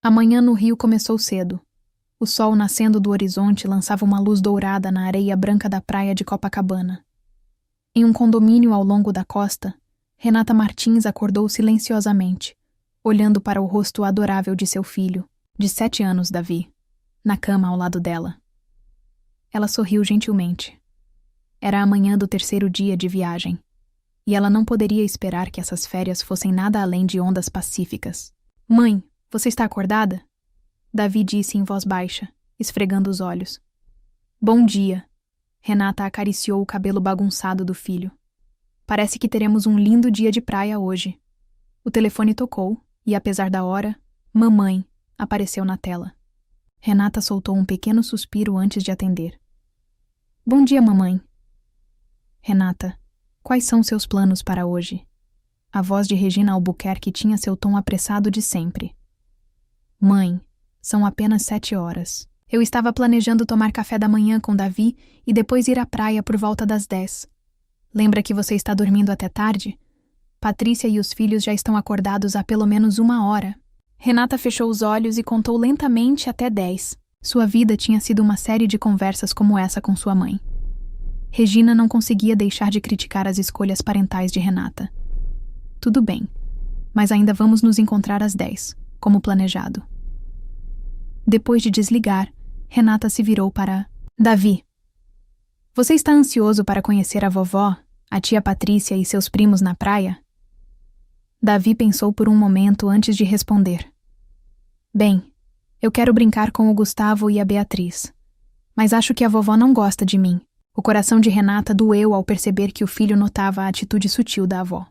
A manhã no Rio começou cedo. O sol nascendo do horizonte lançava uma luz dourada na areia branca da praia de Copacabana. Em um condomínio ao longo da costa, Renata Martins acordou silenciosamente, olhando para o rosto adorável de seu filho, de 7 anos, Davi, na cama ao lado dela. Ela sorriu gentilmente. Era a manhã do 3º dia de viagem, e ela não poderia esperar que essas férias fossem nada além de ondas pacíficas. "Mãe, você está acordada?" Davi disse em voz baixa, esfregando os olhos. "Bom dia." Renata acariciou o cabelo bagunçado do filho. "Parece que teremos um lindo dia de praia hoje." O telefone tocou e, apesar da hora, "Mamãe" apareceu na tela. Renata soltou um pequeno suspiro antes de atender. "Bom dia, mamãe." "Renata, quais são seus planos para hoje?" A voz de Regina Albuquerque tinha seu tom apressado de sempre. "Mãe, são apenas 7 horas. Eu estava planejando tomar café da manhã com Davi e depois ir à praia por volta das 10. Lembra que você está dormindo até tarde? Patrícia e os filhos já estão acordados há pelo menos 1 hora." Renata fechou os olhos e contou lentamente até 10. Sua vida tinha sido uma série de conversas como essa com sua mãe. Regina não conseguia deixar de criticar as escolhas parentais de Renata. "Tudo bem, mas ainda vamos nos encontrar às 10, como planejado." Depois de desligar, Renata se virou para Davi. "Você está ansioso para conhecer a vovó, a tia Patrícia e seus primos na praia?" Davi pensou por um momento antes de responder. "Bem, eu quero brincar com o Gustavo e a Beatriz, mas acho que a vovó não gosta de mim." O coração de Renata doeu ao perceber que o filho notava a atitude sutil da avó.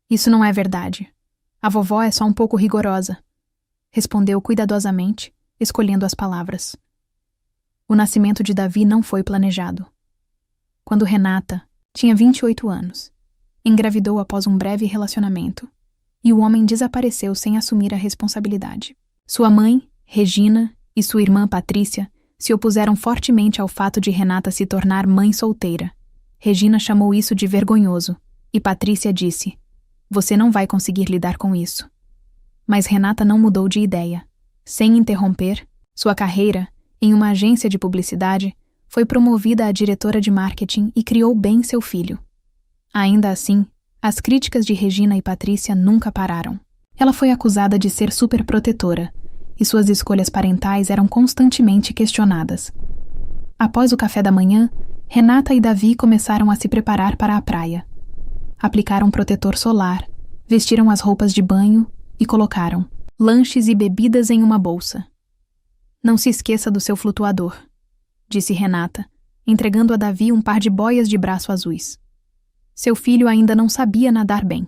"Isso não é verdade. A vovó é só um pouco rigorosa," respondeu cuidadosamente, escolhendo as palavras. O nascimento de Davi não foi planejado. Quando Renata tinha 28 anos, engravidou após um breve relacionamento, e o homem desapareceu sem assumir a responsabilidade. Sua mãe, Regina, e sua irmã Patrícia se opuseram fortemente ao fato de Renata se tornar mãe solteira. Regina chamou isso de vergonhoso, e Patrícia disse: "Você não vai conseguir lidar com isso." Mas Renata não mudou de ideia. Sem interromper, sua carreira, em uma agência de publicidade, foi promovida a diretora de marketing e criou bem seu filho. Ainda assim, as críticas de Regina e Patrícia nunca pararam. Ela foi acusada de ser superprotetora, e suas escolhas parentais eram constantemente questionadas. Após o café da manhã, Renata e Davi começaram a se preparar para a praia. Aplicaram protetor solar, vestiram as roupas de banho e colocaram lanches e bebidas em uma bolsa. "Não se esqueça do seu flutuador", disse Renata, entregando a Davi um par de boias de braço azuis. Seu filho ainda não sabia nadar bem.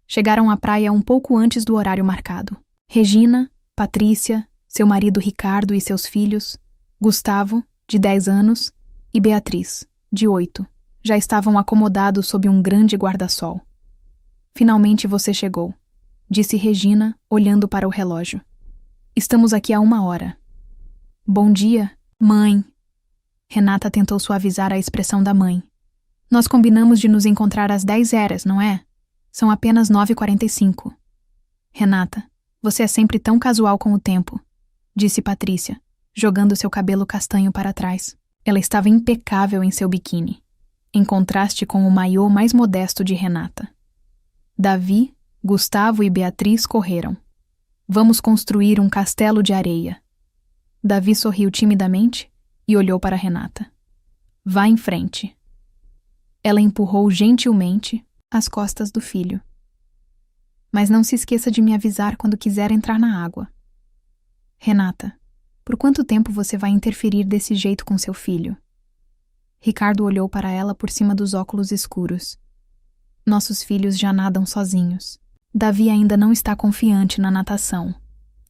Chegaram à praia um pouco antes do horário marcado. Regina, Patrícia, seu marido Ricardo e seus filhos, Gustavo, de 10 anos, e Beatriz, de 8, já estavam acomodados sob um grande guarda-sol. "Finalmente você chegou", disse Regina, olhando para o relógio. "Estamos aqui há 1 hora." "Bom dia, mãe." Renata tentou suavizar a expressão da mãe. "Nós combinamos de nos encontrar às 10 horas, não é? São apenas 9h45. "Renata, você é sempre tão casual com o tempo", disse Patrícia, jogando seu cabelo castanho para trás. Ela estava impecável em seu biquíni, em contraste com o maiô mais modesto de Renata. Davi, Gustavo e Beatriz correram. "Vamos construir um castelo de areia." Davi sorriu timidamente e olhou para Renata. "Vá em frente." Ela empurrou gentilmente as costas do filho. "Mas não se esqueça de me avisar quando quiser entrar na água." "Renata, por quanto tempo você vai interferir desse jeito com seu filho?" Ricardo olhou para ela por cima dos óculos escuros. "Nossos filhos já nadam sozinhos. Davi ainda não está confiante na natação."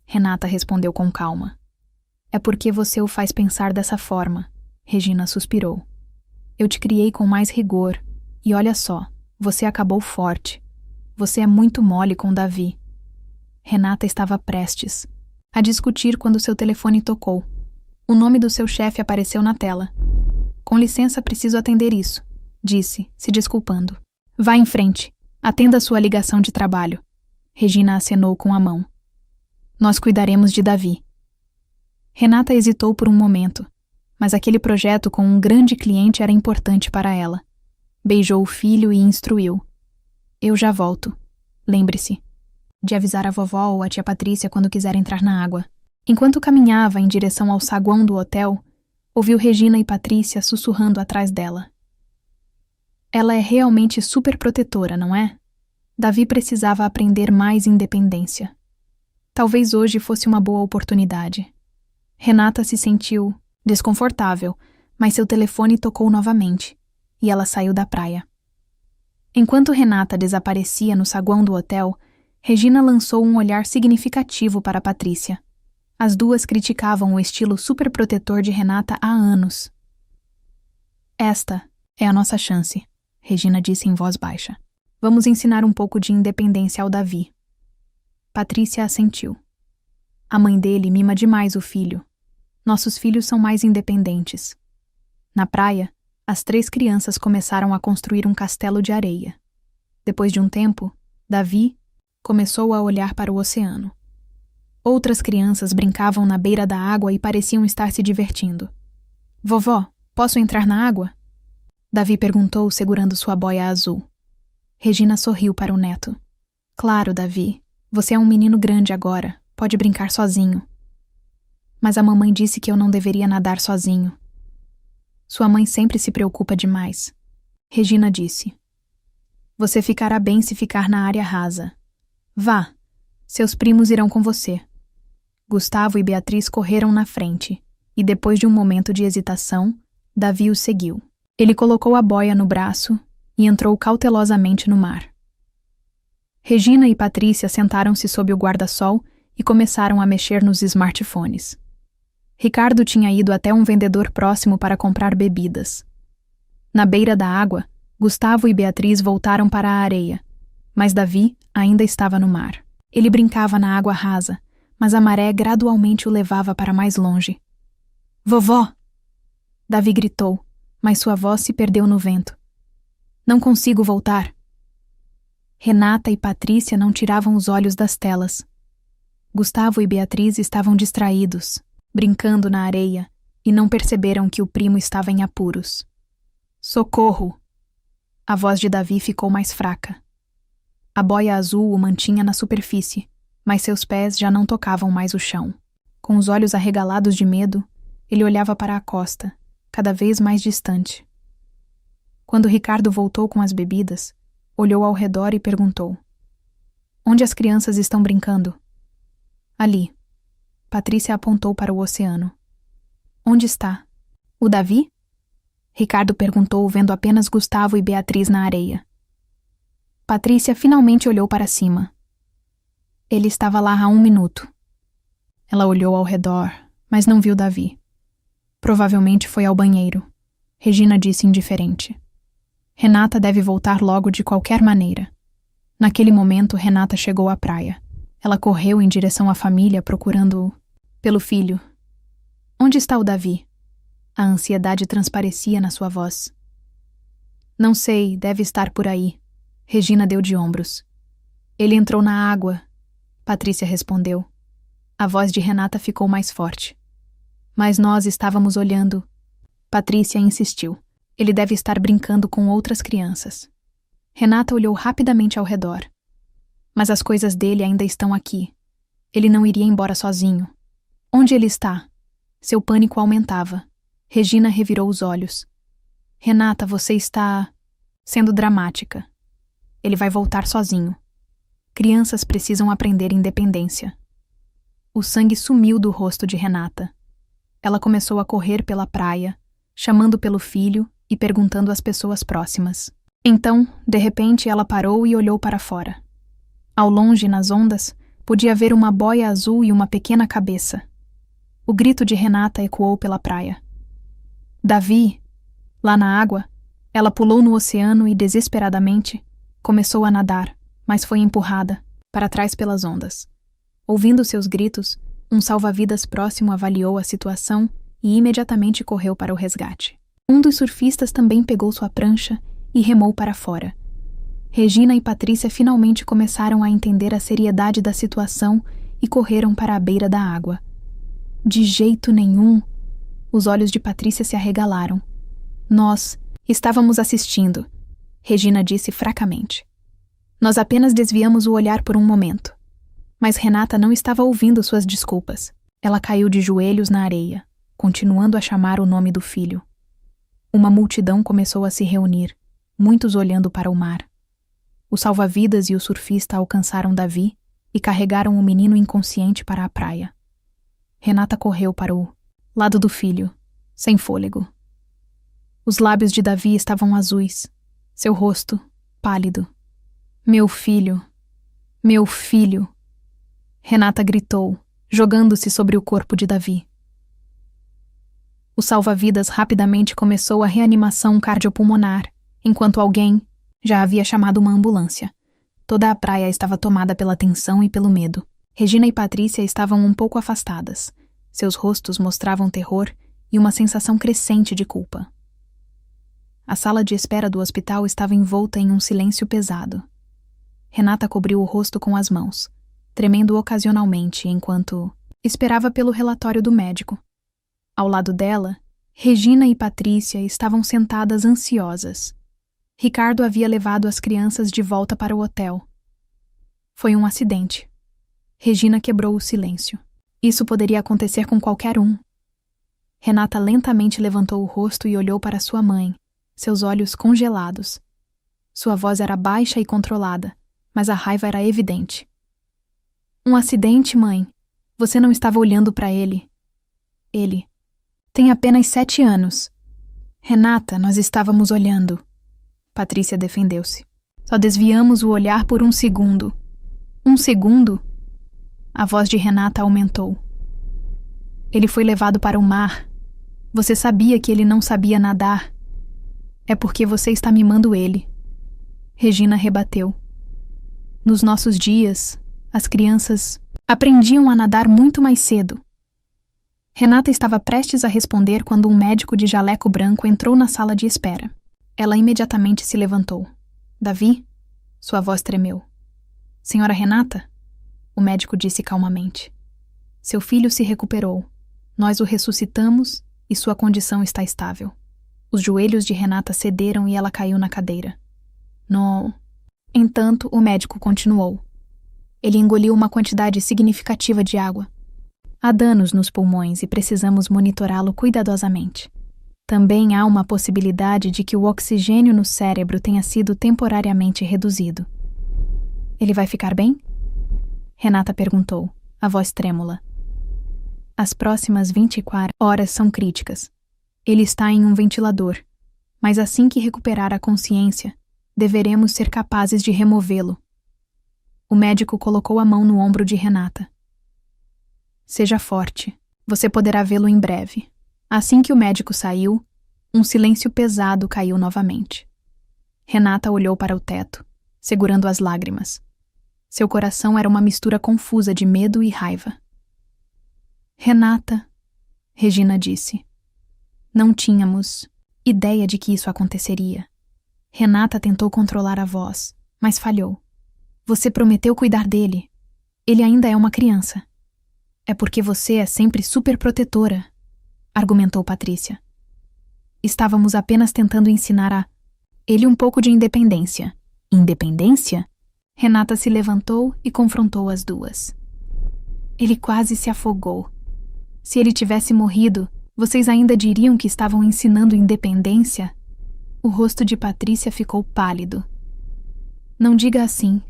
Renata respondeu com calma. "É porque você o faz pensar dessa forma." Regina suspirou. "Eu te criei com mais rigor, e olha só, você acabou forte. Você é muito mole com Davi." Renata estava prestes a discutir quando seu telefone tocou. O nome do seu chefe apareceu na tela. "Com licença, preciso atender isso", disse, se desculpando. "Vá em frente. Atenda a sua ligação de trabalho." Regina acenou com a mão. Nós cuidaremos de Davi. Renata hesitou por um momento, mas aquele projeto com um grande cliente era importante para ela. Beijou o filho e instruiu. Eu já volto. Lembre-se de avisar a vovó ou a tia Patrícia quando quiser entrar na água. Enquanto caminhava em direção ao saguão do hotel, ouviu Regina e Patrícia sussurrando atrás dela. Ela é realmente super protetora, não é? Davi precisava aprender mais independência. Talvez hoje fosse uma boa oportunidade. Renata se sentiu desconfortável, mas seu telefone tocou novamente, e ela saiu da praia. Enquanto Renata desaparecia no saguão do hotel, Regina lançou um olhar significativo para Patrícia. As duas criticavam o estilo superprotetor de Renata há anos. Esta é a nossa chance, Regina disse em voz baixa. Vamos ensinar um pouco de independência ao Davi. Patrícia assentiu. A mãe dele mima demais o filho. Nossos filhos são mais independentes. Na praia, as 3 crianças começaram a construir um castelo de areia. Depois de um tempo, Davi começou a olhar para o oceano. Outras crianças brincavam na beira da água e pareciam estar se divertindo. Vovó, posso entrar na água? Davi perguntou, segurando sua boia azul. Regina sorriu para o neto. Claro, Davi. Você é um menino grande agora. Pode brincar sozinho. Mas a mamãe disse que eu não deveria nadar sozinho. Sua mãe sempre se preocupa demais. Regina disse. Você ficará bem se ficar na área rasa. Vá. Seus primos irão com você. Gustavo e Beatriz correram na frente, e depois de um momento de hesitação, Davi os seguiu. Ele colocou a boia no braço e entrou cautelosamente no mar. Regina e Patrícia sentaram-se sob o guarda-sol e começaram a mexer nos smartphones. Ricardo tinha ido até um vendedor próximo para comprar bebidas. Na beira da água, Gustavo e Beatriz voltaram para a areia, mas Davi ainda estava no mar. Ele brincava na água rasa, mas a maré gradualmente o levava para mais longe. Vovó! Davi gritou, mas sua voz se perdeu no vento. Não consigo voltar. Renata e Patrícia não tiravam os olhos das telas. Gustavo e Beatriz estavam distraídos, brincando na areia, e não perceberam que o primo estava em apuros. Socorro! A voz de Davi ficou mais fraca. A boia azul o mantinha na superfície, mas seus pés já não tocavam mais o chão. Com os olhos arregalados de medo, ele olhava para a costa, cada vez mais distante. Quando Ricardo voltou com as bebidas, olhou ao redor e perguntou. Onde as crianças estão brincando? Ali. Patrícia apontou para o oceano. Onde está? O Davi? Ricardo perguntou, vendo apenas Gustavo e Beatriz na areia. Patrícia finalmente olhou para cima. Ele estava lá há 1 minuto. Ela olhou ao redor, mas não viu Davi. Provavelmente foi ao banheiro. Regina disse indiferente. Renata deve voltar logo de qualquer maneira. Naquele momento, Renata chegou à praia. Ela correu em direção à família, procurando pelo filho. Onde está o Davi? A ansiedade transparecia na sua voz. Não sei, deve estar por aí. Regina deu de ombros. Ele entrou na água. Patrícia respondeu. A voz de Renata ficou mais forte. Mas nós estávamos olhando. Patrícia insistiu. Ele deve estar brincando com outras crianças. Renata olhou rapidamente ao redor. Mas as coisas dele ainda estão aqui. Ele não iria embora sozinho. Onde ele está? Seu pânico aumentava. Regina revirou os olhos. Renata, você está sendo dramática. Ele vai voltar sozinho. Crianças precisam aprender independência. O sangue sumiu do rosto de Renata. Ela começou a correr pela praia, chamando pelo filho e perguntando às pessoas próximas. Então, de repente, ela parou e olhou para fora. Ao longe, nas ondas, podia ver uma boia azul e uma pequena cabeça. O grito de Renata ecoou pela praia. Davi! Lá na água, ela pulou no oceano e, desesperadamente, começou a nadar, mas foi empurrada para trás pelas ondas. Ouvindo seus gritos, um salva-vidas próximo avaliou a situação e imediatamente correu para o resgate. Um dos surfistas também pegou sua prancha e remou para fora. Regina e Patrícia finalmente começaram a entender a seriedade da situação e correram para a beira da água. De jeito nenhum! Os olhos de Patrícia se arregalaram. Nós estávamos assistindo, Regina disse fracamente. Nós apenas desviamos o olhar por um momento. Mas Renata não estava ouvindo suas desculpas. Ela caiu de joelhos na areia, continuando a chamar o nome do filho. Uma multidão começou a se reunir, muitos olhando para o mar. O salva-vidas e o surfista alcançaram Davi e carregaram o menino inconsciente para a praia. Renata correu para o lado do filho, sem fôlego. Os lábios de Davi estavam azuis, seu rosto pálido. Meu filho! Meu filho! Renata gritou, jogando-se sobre o corpo de Davi. O salva-vidas rapidamente começou a reanimação cardiopulmonar, enquanto alguém já havia chamado uma ambulância. Toda a praia estava tomada pela tensão e pelo medo. Regina e Patrícia estavam um pouco afastadas. Seus rostos mostravam terror e uma sensação crescente de culpa. A sala de espera do hospital estava envolta em um silêncio pesado. Renata cobriu o rosto com as mãos, tremendo ocasionalmente enquanto esperava pelo relatório do médico. Ao lado dela, Regina e Patrícia estavam sentadas ansiosas. Ricardo havia levado as crianças de volta para o hotel. Foi um acidente. Regina quebrou o silêncio. Isso poderia acontecer com qualquer um. Renata lentamente levantou o rosto e olhou para sua mãe, seus olhos congelados. Sua voz era baixa e controlada, mas a raiva era evidente. Um acidente, mãe. Você não estava olhando para ele. Ele tem apenas 7 anos. Renata, nós estávamos olhando. Patrícia defendeu-se. Só desviamos o olhar por um segundo. Um segundo? A voz de Renata aumentou. Ele foi levado para o mar. Você sabia que ele não sabia nadar. É porque você está mimando ele. Regina rebateu. Nos nossos dias, as crianças aprendiam a nadar muito mais cedo. Renata estava prestes a responder quando um médico de jaleco branco entrou na sala de espera. Ela imediatamente se levantou. Davi? Sua voz tremeu. Senhora Renata? O médico disse calmamente. Seu filho se recuperou. Nós o ressuscitamos e sua condição está estável. Os joelhos de Renata cederam e ela caiu na cadeira. No entanto, o médico continuou. Ele engoliu uma quantidade significativa de água. Há danos nos pulmões e precisamos monitorá-lo cuidadosamente. Também há uma possibilidade de que o oxigênio no cérebro tenha sido temporariamente reduzido. Ele vai ficar bem? Renata perguntou, a voz trêmula. As próximas 24 horas são críticas. Ele está em um ventilador, mas assim que recuperar a consciência, deveremos ser capazes de removê-lo. O médico colocou a mão no ombro de Renata. Seja forte. Você poderá vê-lo em breve. Assim que o médico saiu, um silêncio pesado caiu novamente. Renata olhou para o teto, segurando as lágrimas. Seu coração era uma mistura confusa de medo e raiva. Renata, Regina disse. Não tínhamos ideia de que isso aconteceria. Renata tentou controlar a voz, mas falhou. Você prometeu cuidar dele. Ele ainda é uma criança. É porque você é sempre super protetora, argumentou Patrícia. Estávamos apenas tentando ensinar a ele um pouco de independência. Independência? Renata se levantou e confrontou as duas. Ele quase se afogou. Se ele tivesse morrido, vocês ainda diriam que estavam ensinando independência? O rosto de Patrícia ficou pálido. Não diga assim.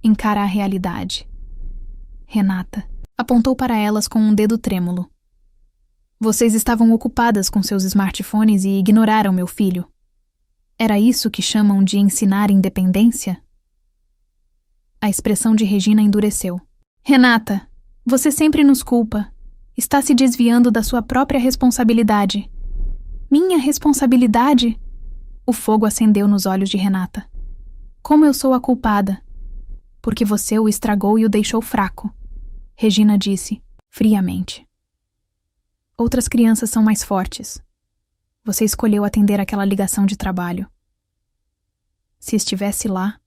Encara a realidade. Renata apontou para elas com um dedo trêmulo. Vocês estavam ocupadas com seus smartphones e ignoraram meu filho. Era isso que chamam de ensinar independência? A expressão de Regina endureceu. Renata, você sempre nos culpa. Está se desviando da sua própria responsabilidade. Minha responsabilidade? O fogo acendeu nos olhos de Renata. Como eu sou a culpada? Porque você o estragou e o deixou fraco. Regina disse, friamente. Outras crianças são mais fortes. Você escolheu atender aquela ligação de trabalho. Se estivesse lá...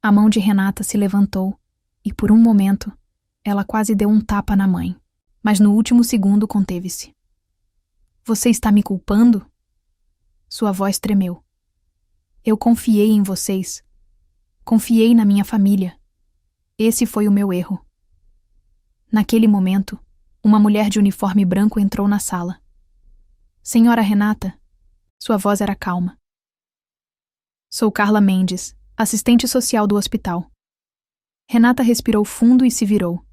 A mão de Renata se levantou e, por um momento, Ela quase deu um tapa na mãe, mas no último segundo conteve-se. Você está me culpando? Sua voz tremeu. Eu confiei em vocês. Confiei na minha família. Esse foi o meu erro. Naquele momento, uma mulher de uniforme branco entrou na sala. Senhora Renata, sua voz era calma. Sou Carla Mendes, assistente social do hospital. Renata respirou fundo e se virou.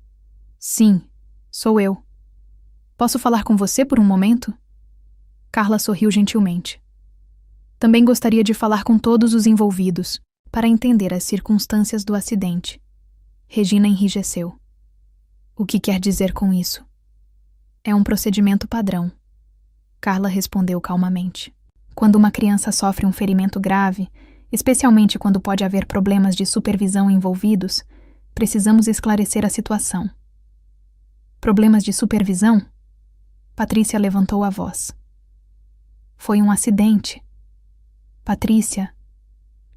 Sim, sou eu. Posso falar com você por um momento? Carla sorriu gentilmente. Também gostaria de falar com todos os envolvidos, para entender as circunstâncias do acidente. Regina enrijeceu. O que quer dizer com isso? É um procedimento padrão. Carla respondeu calmamente. Quando uma criança sofre um ferimento grave, especialmente quando pode haver problemas de supervisão envolvidos, precisamos esclarecer a situação. Problemas de supervisão? Patrícia levantou a voz. Foi um acidente. Patrícia,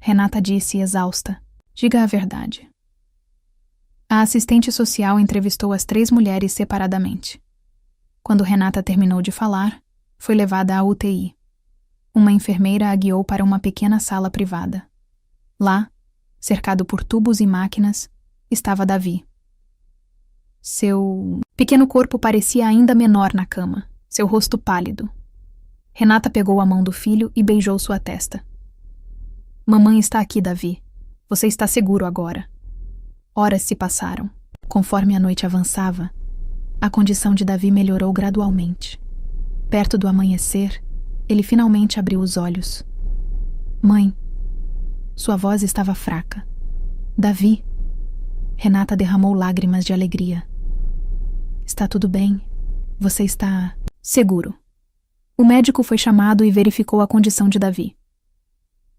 Renata disse exausta. Diga a verdade. A assistente social entrevistou as 3 mulheres separadamente. Quando Renata terminou de falar, foi levada à UTI. Uma enfermeira a guiou para uma pequena sala privada. Lá, cercado por tubos e máquinas, estava Davi. Seu pequeno corpo parecia ainda menor na cama, seu rosto pálido. Renata pegou a mão do filho e beijou sua testa. Mamãe está aqui, Davi. Você está seguro agora. Horas se passaram. Conforme a noite avançava, a condição de Davi melhorou gradualmente. Perto do amanhecer, ele finalmente abriu os olhos. Mãe. Sua voz estava fraca. Davi. Renata derramou lágrimas de alegria. Está tudo bem? Você está seguro. O médico foi chamado e verificou a condição de Davi.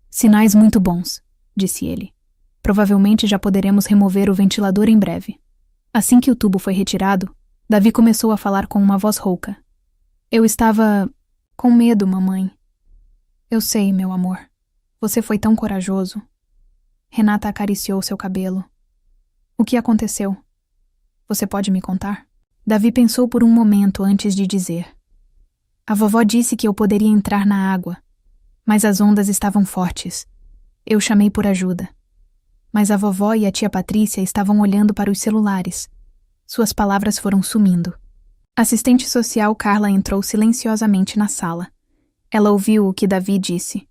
Sinais muito bons, disse ele. Provavelmente já poderemos remover o ventilador em breve. Assim que o tubo foi retirado, Davi começou a falar com uma voz rouca. Eu estava com medo, mamãe. Eu sei, meu amor. Você foi tão corajoso. Renata acariciou seu cabelo. O que aconteceu? Você pode me contar? Davi pensou por um momento antes de dizer. A vovó disse que eu poderia entrar na água, mas as ondas estavam fortes. Eu chamei por ajuda. Mas a vovó e a tia Patrícia estavam olhando para os celulares. Suas palavras foram sumindo. A assistente social Carla entrou silenciosamente na sala. Ela ouviu o que Davi disse.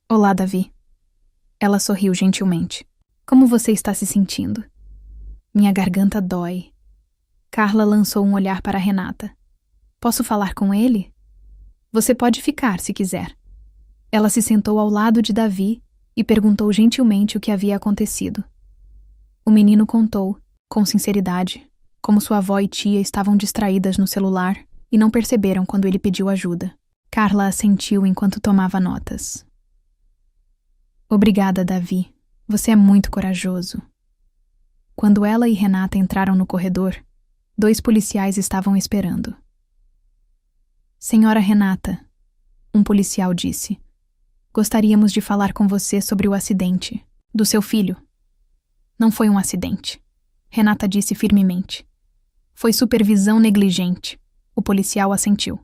Olá, Davi. Ela sorriu gentilmente. Como você está se sentindo? Minha garganta dói. Carla lançou um olhar para Renata. Posso falar com ele? Você pode ficar, se quiser. Ela se sentou ao lado de Davi e perguntou gentilmente o que havia acontecido. O menino contou, com sinceridade, como sua avó e tia estavam distraídas no celular e não perceberam quando ele pediu ajuda. Carla assentiu enquanto tomava notas. Obrigada, Davi. Você é muito corajoso. Quando ela e Renata entraram no corredor, 2 policiais estavam esperando. Senhora Renata, um policial disse, gostaríamos de falar com você sobre o acidente do seu filho. Não foi um acidente, Renata disse firmemente. Foi supervisão negligente, o policial assentiu.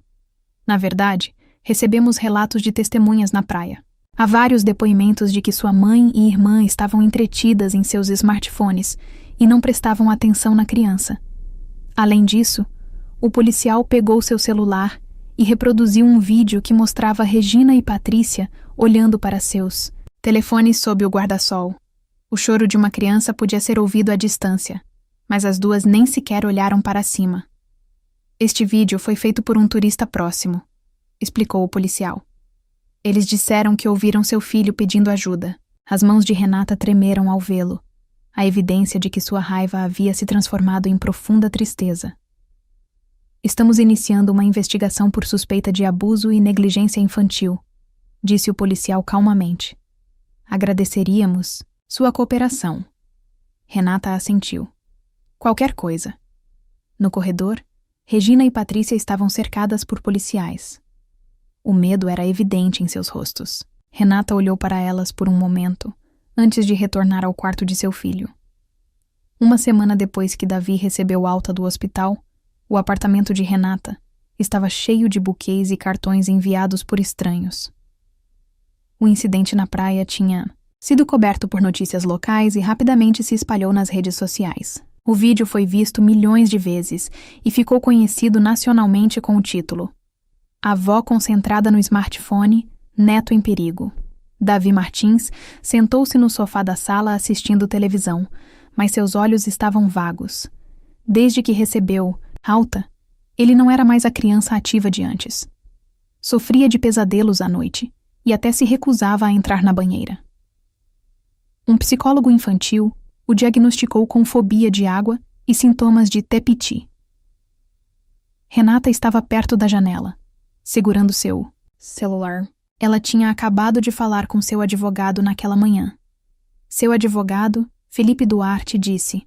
Na verdade, recebemos relatos de testemunhas na praia. Há vários depoimentos de que sua mãe e irmã estavam entretidas em seus smartphones e não prestavam atenção na criança. Além disso, o policial pegou seu celular e reproduziu um vídeo que mostrava Regina e Patrícia olhando para seus telefones sob o guarda-sol. O choro de uma criança podia ser ouvido à distância, mas as duas nem sequer olharam para cima. Este vídeo foi feito por um turista próximo, explicou o policial. Eles disseram que ouviram seu filho pedindo ajuda. As mãos de Renata tremeram ao vê-lo, a evidência de que sua raiva havia se transformado em profunda tristeza. Estamos iniciando uma investigação por suspeita de abuso e negligência infantil, disse o policial calmamente. Agradeceríamos sua cooperação. Renata assentiu. Qualquer coisa. No corredor, Regina e Patrícia estavam cercadas por policiais. O medo era evidente em seus rostos. Renata olhou para elas por um momento, antes de retornar ao quarto de seu filho. Uma semana depois que Davi recebeu alta do hospital, o apartamento de Renata estava cheio de buquês e cartões enviados por estranhos. O incidente na praia tinha sido coberto por notícias locais e rapidamente se espalhou nas redes sociais. O vídeo foi visto milhões de vezes e ficou conhecido nacionalmente com o título Avó concentrada no smartphone, neto em perigo. Davi Martins sentou-se no sofá da sala assistindo televisão, mas seus olhos estavam vagos. Desde que recebeu alta, ele não era mais a criança ativa de antes. Sofria de pesadelos à noite e até se recusava a entrar na banheira. Um psicólogo infantil o diagnosticou com fobia de água e sintomas de tepiti. Renata estava perto da janela, segurando seu celular. Ela tinha acabado de falar com seu advogado naquela manhã. Seu advogado, Felipe Duarte, disse: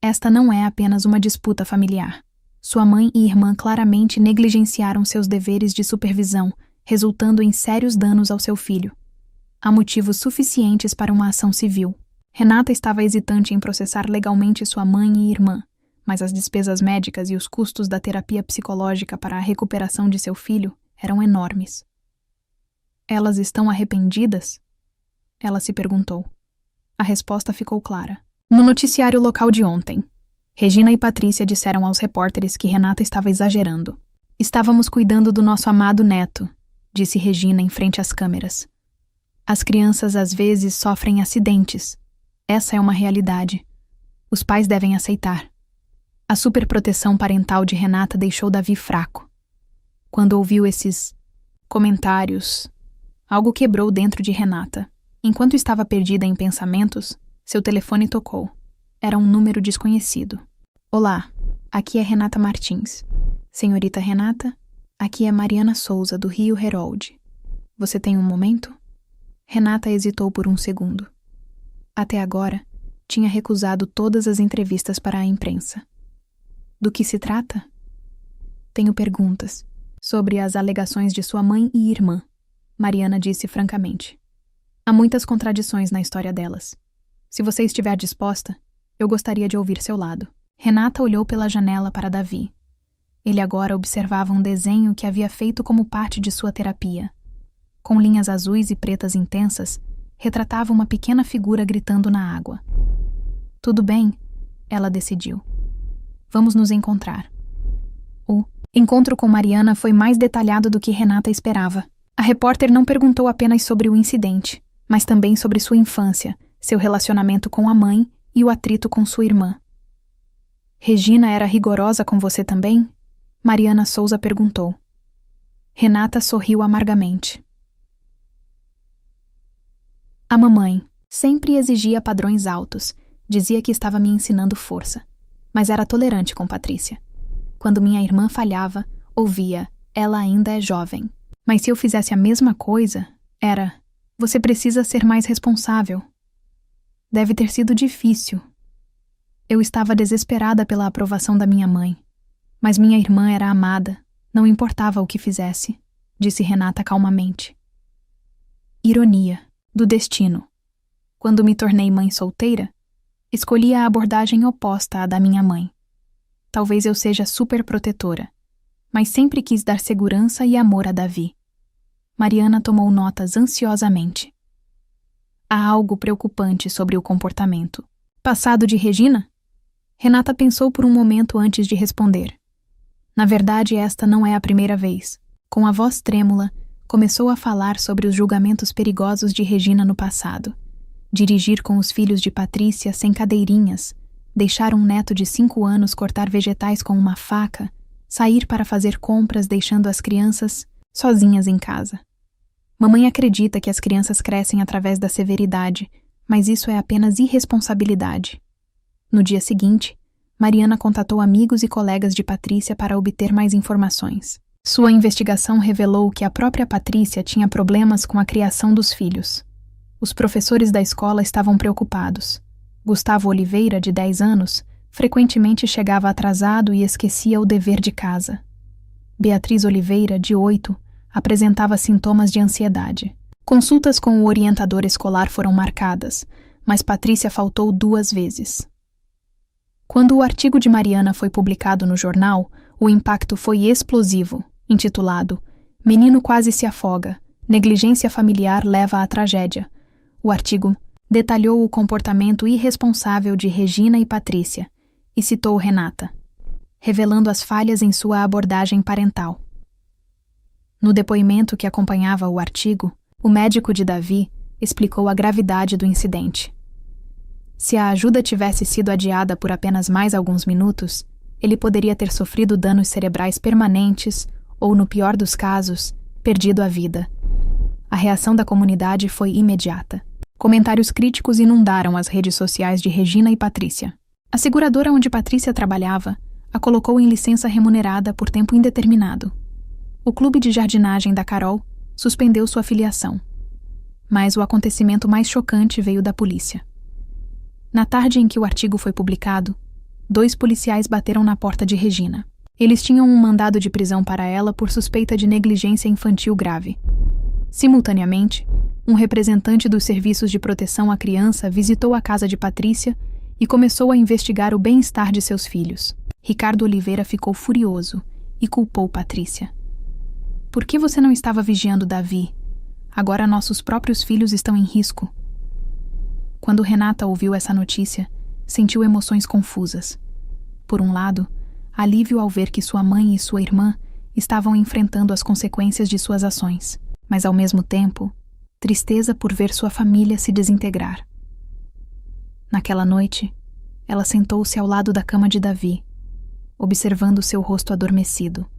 "Esta não é apenas uma disputa familiar. Sua mãe e irmã claramente negligenciaram seus deveres de supervisão, resultando em sérios danos ao seu filho. Há motivos suficientes para uma ação civil." Renata estava hesitante em processar legalmente sua mãe e irmã, mas as despesas médicas e os custos da terapia psicológica para a recuperação de seu filho eram enormes. "Elas estão arrependidas?" Ela se perguntou. A resposta ficou clara. No noticiário local de ontem, Regina e Patrícia disseram aos repórteres que Renata estava exagerando. "Estávamos cuidando do nosso amado neto", disse Regina em frente às câmeras. "As crianças às vezes sofrem acidentes. Essa é uma realidade. Os pais devem aceitar." A superproteção parental de Renata deixou Davi fraco. Quando ouviu esses comentários, algo quebrou dentro de Renata. Enquanto estava perdida em pensamentos, seu telefone tocou. Era um número desconhecido. "Olá, aqui é Renata Martins." "Senhorita Renata, aqui é Mariana Souza, do Rio Herald. Você tem um momento?" Renata hesitou por um segundo. Até agora, tinha recusado todas as entrevistas para a imprensa. "Do que se trata?" "Tenho perguntas sobre as alegações de sua mãe e irmã", Mariana disse francamente. "Há muitas contradições na história delas. Se você estiver disposta, eu gostaria de ouvir seu lado." Renata olhou pela janela para Davi. Ele agora observava um desenho que havia feito como parte de sua terapia. Com linhas azuis e pretas intensas, retratava uma pequena figura gritando na água. "Tudo bem", ela decidiu. "Vamos nos encontrar." O encontro com Mariana foi mais detalhado do que Renata esperava. A repórter não perguntou apenas sobre o incidente, mas também sobre sua infância, seu relacionamento com a mãe e o atrito com sua irmã. "Regina era rigorosa com você também?" Mariana Souza perguntou. Renata sorriu amargamente. "A mamãe sempre exigia padrões altos, dizia que estava me ensinando força, mas era tolerante com Patrícia. Quando minha irmã falhava, ouvia: 'Ela ainda é jovem.' Mas se eu fizesse a mesma coisa, era: 'Você precisa ser mais responsável.' Deve ter sido difícil. Eu estava desesperada pela aprovação da minha mãe, mas minha irmã era amada, não importava o que fizesse", disse Renata calmamente. "Ironia do destino. Quando me tornei mãe solteira, escolhi a abordagem oposta à da minha mãe. Talvez eu seja superprotetora, mas sempre quis dar segurança e amor a Davi." Mariana tomou notas ansiosamente. "Há algo preocupante sobre o comportamento. Passado de Regina?" Renata pensou por um momento antes de responder. Na verdade, esta não é a primeira vez. Com a voz trêmula, começou a falar sobre os julgamentos perigosos de Regina no passado. Dirigir com os filhos de Patrícia sem cadeirinhas, deixar um neto de 5 anos cortar vegetais com uma faca, sair para fazer compras deixando as crianças sozinhas em casa. "Mamãe acredita que as crianças crescem através da severidade, mas isso é apenas irresponsabilidade." No dia seguinte, Mariana contatou amigos e colegas de Patrícia para obter mais informações. Sua investigação revelou que a própria Patrícia tinha problemas com a criação dos filhos. Os professores da escola estavam preocupados. Gustavo Oliveira, de 10 anos, frequentemente chegava atrasado e esquecia o dever de casa. Beatriz Oliveira, de 8, apresentava sintomas de ansiedade. Consultas com o orientador escolar foram marcadas, mas Patrícia faltou 2 vezes. Quando o artigo de Mariana foi publicado no jornal, o impacto foi explosivo, intitulado "Menino quase se afoga, negligência familiar leva à tragédia". O artigo detalhou o comportamento irresponsável de Regina e Patrícia e citou Renata, revelando as falhas em sua abordagem parental. No depoimento que acompanhava o artigo, o médico de Davi explicou a gravidade do incidente. Se a ajuda tivesse sido adiada por apenas mais alguns minutos, ele poderia ter sofrido danos cerebrais permanentes ou, no pior dos casos, perdido a vida. A reação da comunidade foi imediata. Comentários críticos inundaram as redes sociais de Regina e Patrícia. A seguradora onde Patrícia trabalhava a colocou em licença remunerada por tempo indeterminado. O clube de jardinagem da Carol suspendeu sua filiação. Mas o acontecimento mais chocante veio da polícia. Na tarde em que o artigo foi publicado, 2 policiais bateram na porta de Regina. Eles tinham um mandado de prisão para ela por suspeita de negligência infantil grave. Simultaneamente, um representante dos serviços de proteção à criança visitou a casa de Patrícia e começou a investigar o bem-estar de seus filhos. Ricardo Oliveira ficou furioso e culpou Patrícia. "Por que você não estava vigiando Davi? Agora nossos próprios filhos estão em risco." Quando Renata ouviu essa notícia, sentiu emoções confusas. Por um lado, alívio ao ver que sua mãe e sua irmã estavam enfrentando as consequências de suas ações, mas ao mesmo tempo, tristeza por ver sua família se desintegrar. Naquela noite, ela sentou-se ao lado da cama de Davi, observando seu rosto adormecido.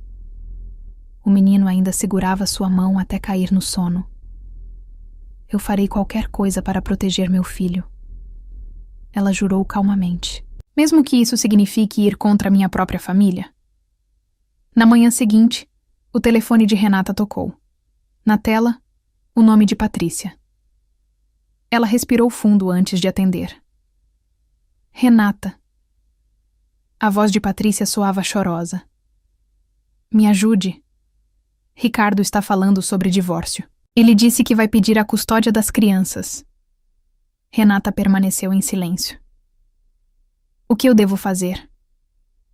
O menino ainda segurava sua mão até cair no sono. "Eu farei qualquer coisa para proteger meu filho", ela jurou calmamente. "Mesmo que isso signifique ir contra minha própria família?" Na manhã seguinte, o telefone de Renata tocou. Na tela, o nome de Patrícia. Ela respirou fundo antes de atender. "Renata." A voz de Patrícia soava chorosa. "Me ajude. Ricardo está falando sobre divórcio. Ele disse que vai pedir a custódia das crianças." Renata permaneceu em silêncio. "O que eu devo fazer?"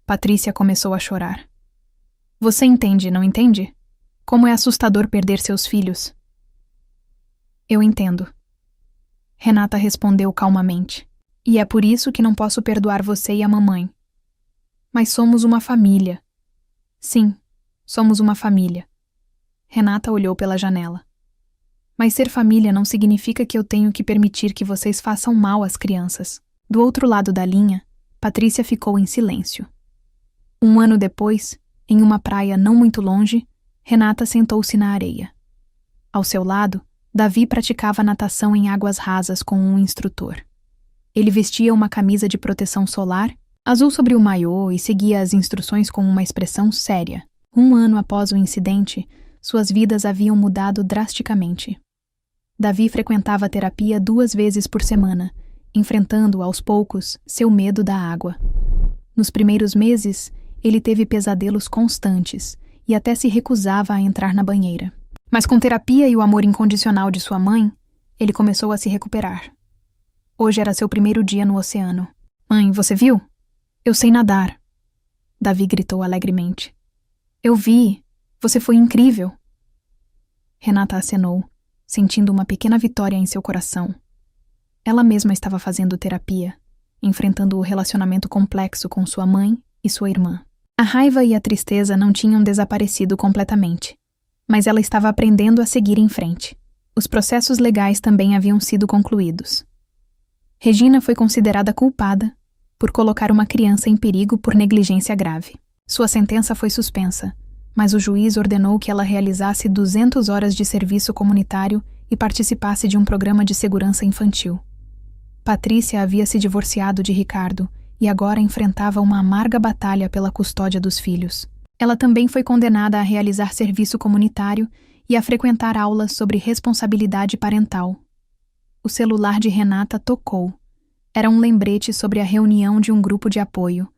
Patrícia começou a chorar. "Você entende, não entende? Como é assustador perder seus filhos." "Eu entendo." Renata respondeu calmamente. "E é por isso que não posso perdoar você e a mamãe. Mas somos uma família." "Sim, somos uma família." Renata olhou pela janela. "Mas ser família não significa que eu tenho que permitir que vocês façam mal às crianças." Do outro lado da linha, Patrícia ficou em silêncio. 1 ano depois, em uma praia não muito longe, Renata sentou-se na areia. Ao seu lado, Davi praticava natação em águas rasas com um instrutor. Ele vestia uma camisa de proteção solar, azul sobre o maiô, e seguia as instruções com uma expressão séria. 1 ano após o incidente, suas vidas haviam mudado drasticamente. Davi frequentava terapia 2 vezes por semana, enfrentando, aos poucos, seu medo da água. Nos primeiros meses, ele teve pesadelos constantes e até se recusava a entrar na banheira. Mas com terapia e o amor incondicional de sua mãe, ele começou a se recuperar. Hoje era seu primeiro dia no oceano. "Mãe, você viu? Eu sei nadar." Davi gritou alegremente. "Eu vi. Você foi incrível." Renata acenou, sentindo uma pequena vitória em seu coração. Ela mesma estava fazendo terapia, enfrentando o relacionamento complexo com sua mãe e sua irmã. A raiva e a tristeza não tinham desaparecido completamente, mas ela estava aprendendo a seguir em frente. Os processos legais também haviam sido concluídos. Regina foi considerada culpada por colocar uma criança em perigo por negligência grave. Sua sentença foi suspensa, mas o juiz ordenou que ela realizasse 200 horas de serviço comunitário e participasse de um programa de segurança infantil. Patrícia havia se divorciado de Ricardo e agora enfrentava uma amarga batalha pela custódia dos filhos. Ela também foi condenada a realizar serviço comunitário e a frequentar aulas sobre responsabilidade parental. O celular de Renata tocou. Era um lembrete sobre a reunião de um grupo de apoio.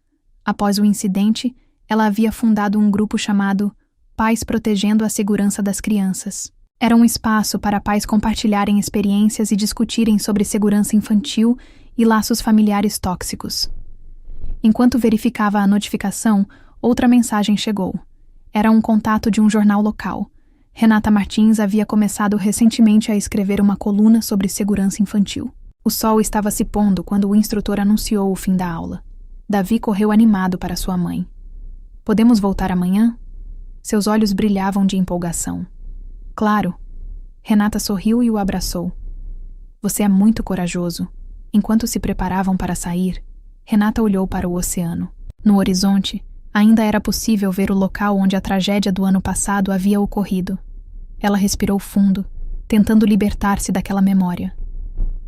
Após o incidente, ela havia fundado um grupo chamado Pais Protegendo a Segurança das Crianças. Era um espaço para pais compartilharem experiências e discutirem sobre segurança infantil e laços familiares tóxicos. Enquanto verificava a notificação, outra mensagem chegou. Era um contato de um jornal local. Renata Martins havia começado recentemente a escrever uma coluna sobre segurança infantil. O sol estava se pondo quando o instrutor anunciou o fim da aula. Davi correu animado para sua mãe. Podemos voltar amanhã? Seus olhos brilhavam de empolgação. Claro. Renata sorriu e o abraçou. Você é muito corajoso. Enquanto se preparavam para sair, Renata olhou para o oceano. No horizonte, ainda era possível ver o local onde a tragédia do ano passado havia ocorrido. Ela respirou fundo, tentando libertar-se daquela memória.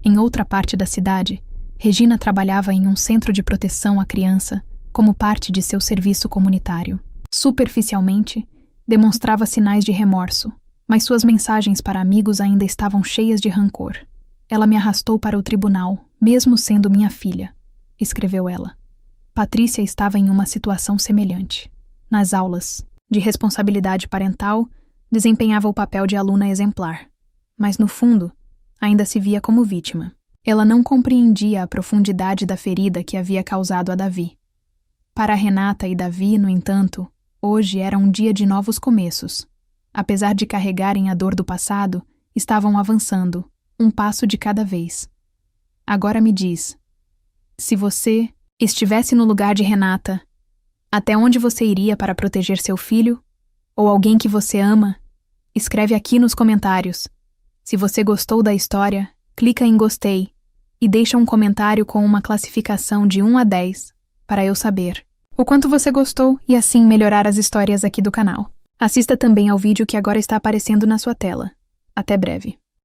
Em outra parte da cidade, Regina trabalhava em um centro de proteção à criança, como parte de seu serviço comunitário. Superficialmente, demonstrava sinais de remorso, mas suas mensagens para amigos ainda estavam cheias de rancor. Ela me arrastou para o tribunal, mesmo sendo minha filha, escreveu ela. Patrícia estava em uma situação semelhante. Nas aulas, de responsabilidade parental, desempenhava o papel de aluna exemplar. Mas, no fundo, ainda se via como vítima. Ela não compreendia a profundidade da ferida que havia causado a Davi. Para Renata e Davi, no entanto, hoje era um dia de novos começos. Apesar de carregarem a dor do passado, estavam avançando, um passo de cada vez. Agora me diz, se você estivesse no lugar de Renata, até onde você iria para proteger seu filho? Ou alguém que você ama? Escreve aqui nos comentários. Se você gostou da história, clica em gostei e deixa um comentário com uma classificação de 1 a 10, para eu saber o quanto você gostou e assim melhorar as histórias aqui do canal. Assista também ao vídeo que agora está aparecendo na sua tela. Até breve.